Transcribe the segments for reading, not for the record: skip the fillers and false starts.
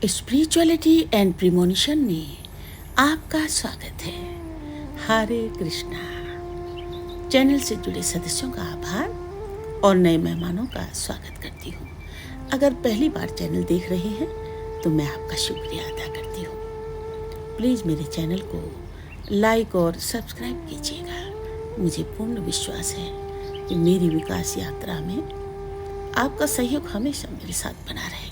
Spirituality and premonition में आपका स्वागत है। हरे कृष्णा। चैनल से जुड़े सदस्यों का आभार और नए मेहमानों का स्वागत करती हूँ। अगर पहली बार चैनल देख रहे हैं तो मैं आपका शुक्रिया अदा करती हूँ। प्लीज़ मेरे चैनल को लाइक और सब्सक्राइब कीजिएगा। मुझे पूर्ण विश्वास है कि मेरी विकास यात्रा में आपका सहयोग हमेशा मेरे साथ बना रहेगा।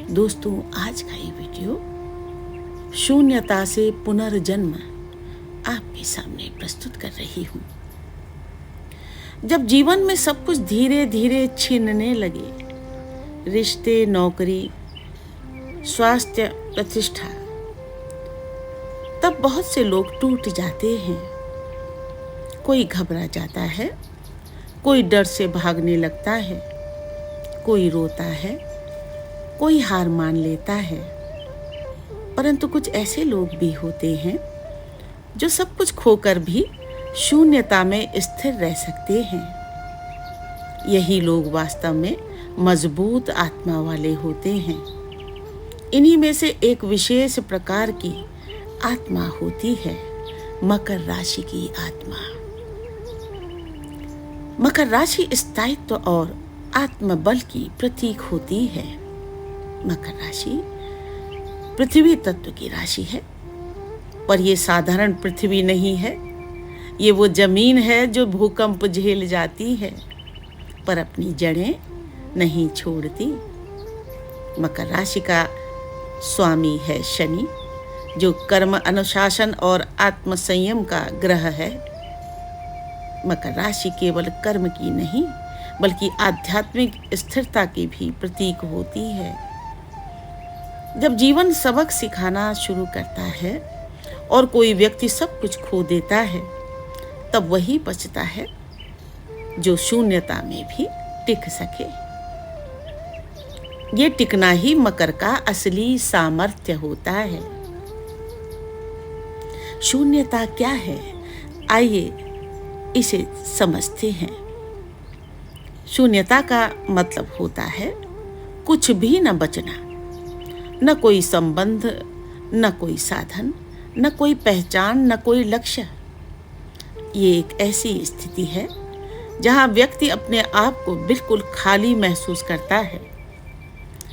दोस्तों, आज का ये वीडियो शून्यता से पुनर्जन्म आपके सामने प्रस्तुत कर रही हूँ। जब जीवन में सब कुछ धीरे धीरे छीनने लगे, रिश्ते, नौकरी, स्वास्थ्य, प्रतिष्ठा, तब बहुत से लोग टूट जाते हैं। कोई घबरा जाता है, कोई डर से भागने लगता है, कोई रोता है, कोई हार मान लेता है। परंतु कुछ ऐसे लोग भी होते हैं जो सब कुछ खोकर भी शून्यता में स्थिर रह सकते हैं। यही लोग वास्तव में मजबूत आत्मा वाले होते हैं। इन्हीं में से एक विशेष प्रकार की आत्मा होती है मकर राशि की आत्मा। मकर राशि स्थायित्व और आत्मबल की प्रतीक होती है। मकर राशि पृथ्वी तत्व की राशि है, पर यह साधारण पृथ्वी नहीं है। ये वो जमीन है जो भूकंप झेल जाती है पर अपनी जड़ें नहीं छोड़ती। मकर राशि का स्वामी है शनि, जो कर्म अनुशासन और आत्मसंयम का ग्रह है। मकर राशि केवल कर्म की नहीं बल्कि आध्यात्मिक स्थिरता की भी प्रतीक होती है। जब जीवन सबक सिखाना शुरू करता है और कोई व्यक्ति सब कुछ खो देता है, तब वही बचता है जो शून्यता में भी टिक सके। ये टिकना ही मकर का असली सामर्थ्य होता है। शून्यता क्या है, आइए इसे समझते हैं। शून्यता का मतलब होता है कुछ भी न बचना, न कोई संबंध, न कोई साधन, न कोई पहचान, न कोई लक्ष्य। ये एक ऐसी स्थिति है जहाँ व्यक्ति अपने आप को बिल्कुल खाली महसूस करता है।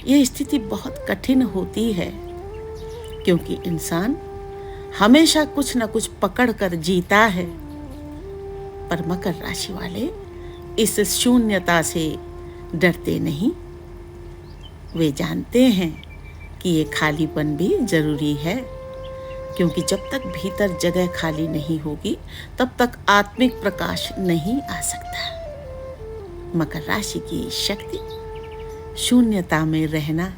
यह स्थिति बहुत कठिन होती है क्योंकि इंसान हमेशा कुछ न कुछ पकड़ कर जीता है। पर मकर राशि वाले इस शून्यता से डरते नहीं। वे जानते हैं कि ये खालीपन भी जरूरी है, क्योंकि जब तक भीतर जगह खाली नहीं होगी तब तक आत्मिक प्रकाश नहीं आ सकता। मकर राशि की शक्ति शून्यता में रहना।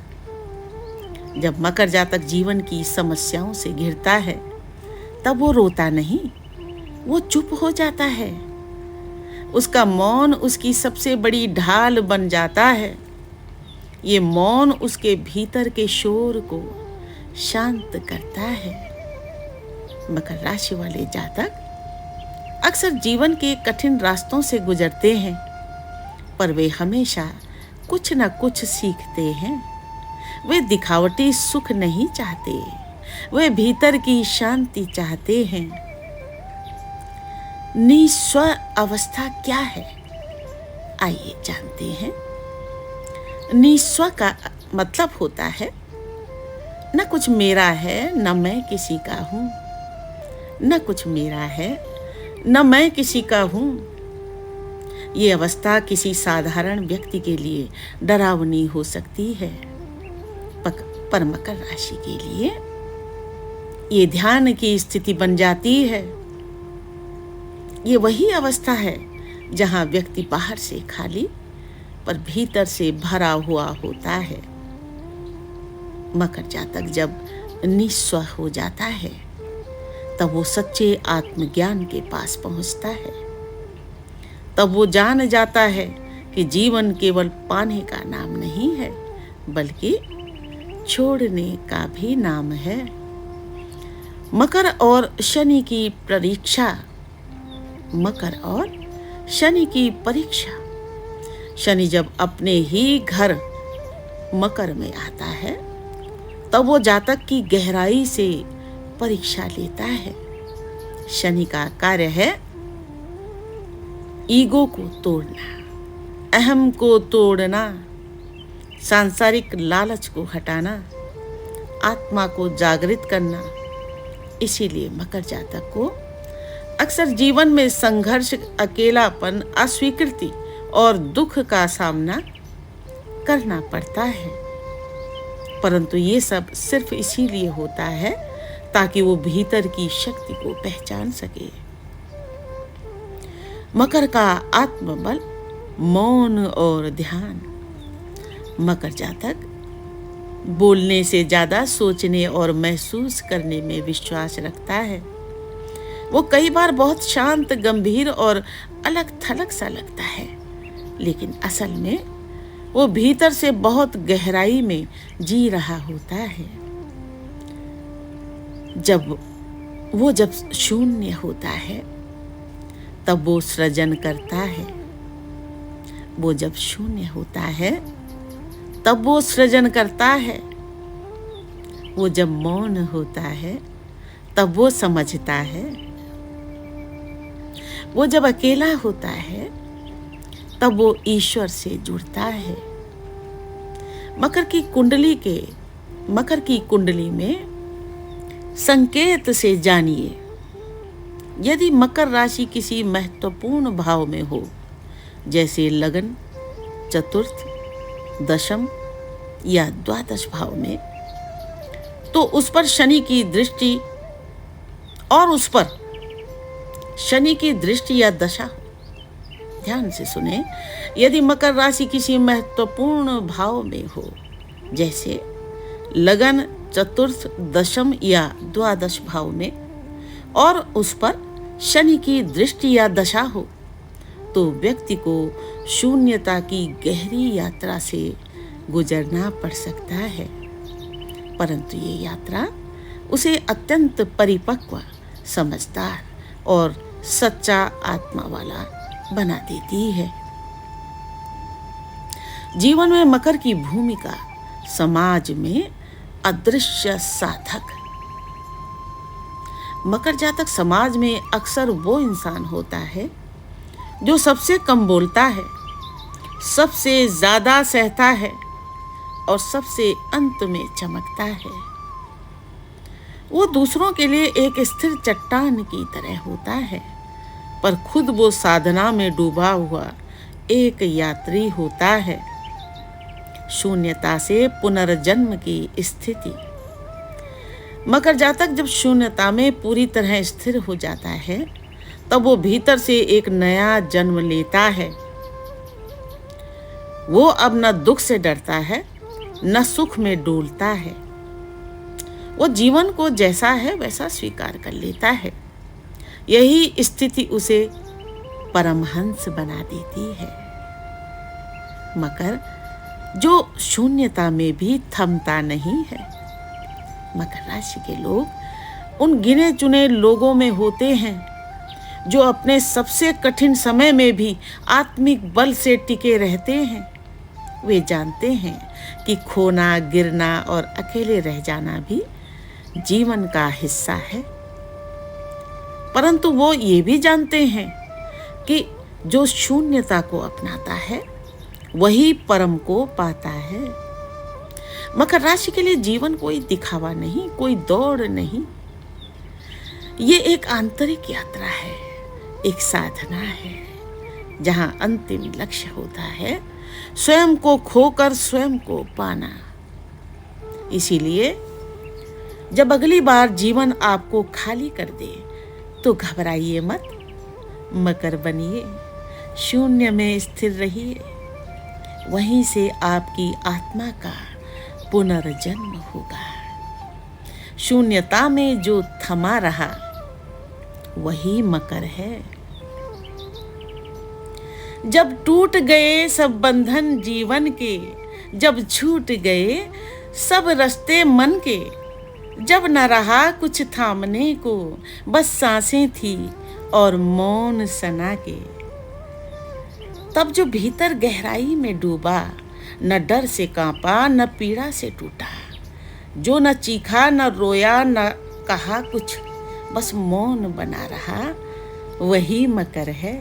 जब मकर जातक जीवन की समस्याओं से घिरता है, तब वो रोता नहीं, वो चुप हो जाता है। उसका मौन उसकी सबसे बड़ी ढाल बन जाता है। ये मौन उसके भीतर के शोर को शांत करता है। मकर राशि वाले जातक अक्सर जीवन के कठिन रास्तों से गुजरते हैं, पर वे हमेशा कुछ न कुछ सीखते हैं। वे दिखावटी सुख नहीं चाहते, वे भीतर की शांति चाहते हैं। निस्व अवस्था क्या है, आइए जानते हैं। निस्व का मतलब होता है न कुछ मेरा है, न मैं किसी का हूँ। न कुछ मेरा है, न मैं किसी का हूँ। ये अवस्था किसी साधारण व्यक्ति के लिए डरावनी हो सकती है, पर मकर राशि के लिए ये ध्यान की स्थिति बन जाती है। ये वही अवस्था है जहाँ व्यक्ति बाहर से खाली पर भीतर से भरा हुआ होता है। मकर जातक जब निस्व हो जाता है, तब वो सच्चे आत्मज्ञान के पास पहुंचता है। तब वो जान जाता है कि जीवन केवल पाने का नाम नहीं है बल्कि छोड़ने का भी नाम है। मकर और शनि की परीक्षा। मकर और शनि की परीक्षा। शनि जब अपने ही घर मकर में आता है तब वो जातक की गहराई से परीक्षा लेता है। शनि का कार्य है ईगो को तोड़ना, अहम को तोड़ना, सांसारिक लालच को हटाना, आत्मा को जागृत करना। इसीलिए मकर जातक को अक्सर जीवन में संघर्ष, अकेलापन, अस्वीकृति और दुख का सामना करना पड़ता है। परंतु ये सब सिर्फ इसीलिए होता है ताकि वो भीतर की शक्ति को पहचान सके। मकर का आत्मबल मौन और ध्यान। मकर जातक बोलने से ज्यादा सोचने और महसूस करने में विश्वास रखता है। वो कई बार बहुत शांत, गंभीर और अलग थलग सा लगता है, लेकिन असल में वो भीतर से बहुत गहराई में जी रहा होता है। जब शून्य होता है तब वो सृजन करता है। वो जब शून्य होता है तब वो सृजन करता है। वो जब मौन होता है तब वो समझता है। वो जब अकेला होता है तब वो ईश्वर से जुड़ता है। मकर की कुंडली में संकेत से जानिए। यदि मकर राशि किसी महत्वपूर्ण भाव में हो, जैसे लगन, चतुर्थ, दशम या द्वादश भाव में, तो उस पर शनि की दृष्टि या दशा। ध्यान से सुने। यदि मकर राशि किसी महत्वपूर्ण भाव में हो, जैसे लगन, चतुर्थ, दशम या द्वादश भाव में, और उस पर शनि की दृष्टि या दशा हो, तो व्यक्ति को शून्यता की गहरी यात्रा से गुजरना पड़ सकता है। परंतु ये यात्रा उसे अत्यंत परिपक्व, समझदार और सच्चा आत्मा वाला बना देती है। जीवन में मकर की भूमिका समाज में अदृश्य साधक। मकर जातक समाज में अक्सर वो इंसान होता है जो सबसे कम बोलता है, सबसे ज्यादा सहता है और सबसे अंत में चमकता है। वो दूसरों के लिए एक स्थिर चट्टान की तरह होता है, पर खुद वो साधना में डूबा हुआ एक यात्री होता है। शून्यता से पुनर्जन्म की स्थिति। मकर जातक जब शून्यता में पूरी तरह स्थिर हो जाता है, तब वो भीतर से एक नया जन्म लेता है। वो अब न दुख से डरता है, न सुख में डोलता है। वो जीवन को जैसा है वैसा स्वीकार कर लेता है। यही स्थिति उसे परमहंस बना देती है। मकर जो शून्यता में भी थमता नहीं है। मकर राशि के लोग उन गिने चुने लोगों में होते हैं जो अपने सबसे कठिन समय में भी आत्मिक बल से टिके रहते हैं। वे जानते हैं कि खोना, गिरना और अकेले रह जाना भी जीवन का हिस्सा है, परंतु वो ये भी जानते हैं कि जो शून्यता को अपनाता है वही परम को पाता है। मकर राशि के लिए जीवन कोई दिखावा नहीं, कोई दौड़ नहीं। ये एक आंतरिक यात्रा है, एक साधना है, जहां अंतिम लक्ष्य होता है स्वयं को खोकर स्वयं को पाना। इसीलिए जब अगली बार जीवन आपको खाली कर दे तो घबराइए मत, मकर बनिए, शून्य में स्थिर रहिए। वहीं से आपकी आत्मा का पुनर्जन्म होगा। शून्यता में जो थमा रहा वही मकर है। जब टूट गए सब बंधन जीवन के, जब छूट गए सब रास्ते मन के, जब न रहा कुछ थामने को, बस सांसें थी और मौन सना के, तब जो भीतर गहराई में डूबा, न डर से कांपा न पीड़ा से टूटा, जो न चीखा न रोया न कहा कुछ, बस मौन बना रहा, वही मकर है।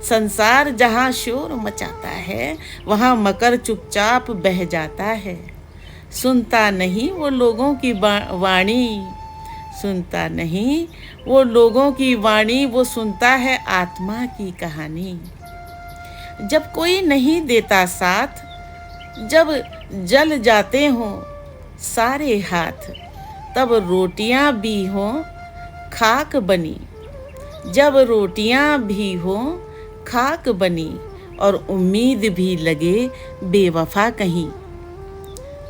संसार जहाँ शोर मचाता है, वहाँ मकर चुपचाप बह जाता है। सुनता नहीं वो लोगों की वाणी, सुनता नहीं वो लोगों की वाणी, वो सुनता है आत्मा की कहानी। जब कोई नहीं देता साथ, जब जल जाते हों सारे हाथ, तब रोटियां भी हों खाक बनी, जब रोटियां भी हों खाक बनी, और उम्मीद भी लगे बेवफा कहीं,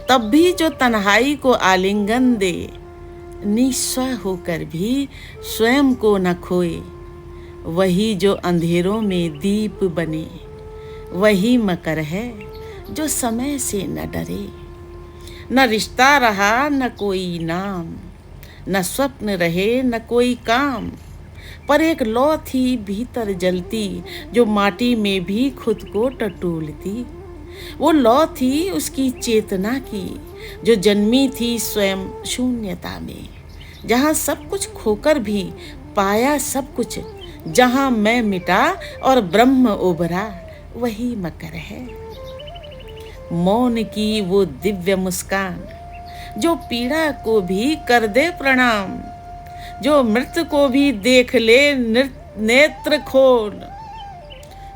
तब भी जो तन्हाई को आलिंगन दे, निस्वय होकर भी स्वयं को न खोए, वही जो अंधेरों में दीप बने, वही मकर है जो समय से न डरे। न रिश्ता रहा न कोई नाम, न स्वप्न रहे न कोई काम, पर एक लौ थी भीतर जलती, जो माटी में भी खुद को टटोलती। वो लौ थी उसकी चेतना की, जो जन्मी थी स्वयं शून्यता में, जहाँ सब कुछ खोकर भी पाया सब कुछ, जहाँ मैं मिटा और ब्रह्म उभरा, वही मकर है। मौन की वो दिव्य मुस्कान, जो पीड़ा को भी कर दे प्रणाम, जो मृत्यु को भी देख ले नेत्र खोल,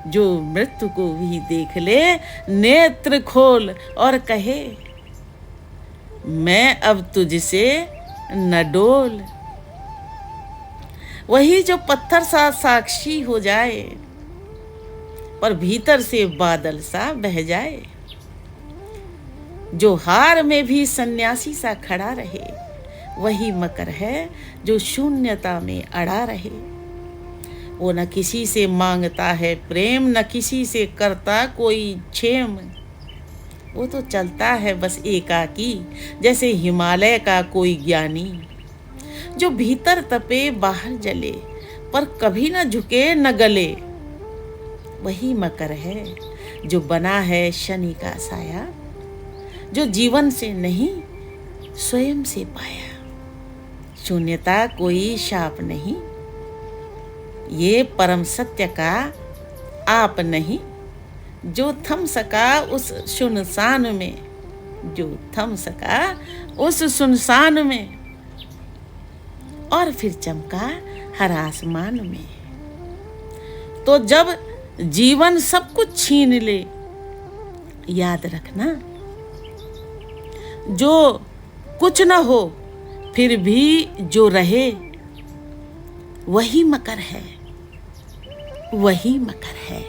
जो मृत्यु को भी देख ले नेत्र खोल, और कहे मैं अब तुझसे न डोल। वही जो पत्थर सा साक्षी हो जाए, पर भीतर से बादल सा बह जाए, जो हार में भी सन्यासी सा खड़ा रहे, वही मकर है जो शून्यता में अड़ा रहे। वो न किसी से मांगता है प्रेम, न किसी से करता कोई क्षेम, वो तो चलता है बस एकाकी, जैसे हिमालय का कोई ज्ञानी, जो भीतर तपे बाहर जले, पर कभी न झुके न गले। वही मकर है जो बना है शनि का साया, जो जीवन से नहीं स्वयं से पाया। शून्यता कोई शाप नहीं, ये परम सत्य का आप नहीं, जो थम सका उस सुनसान में, जो थम सका उस सुनसान में, और फिर चमका हर आसमान में। तो जब जीवन सब कुछ छीन ले, याद रखना जो कुछ न हो फिर भी जो रहे, वही मकर है, वही मकर है।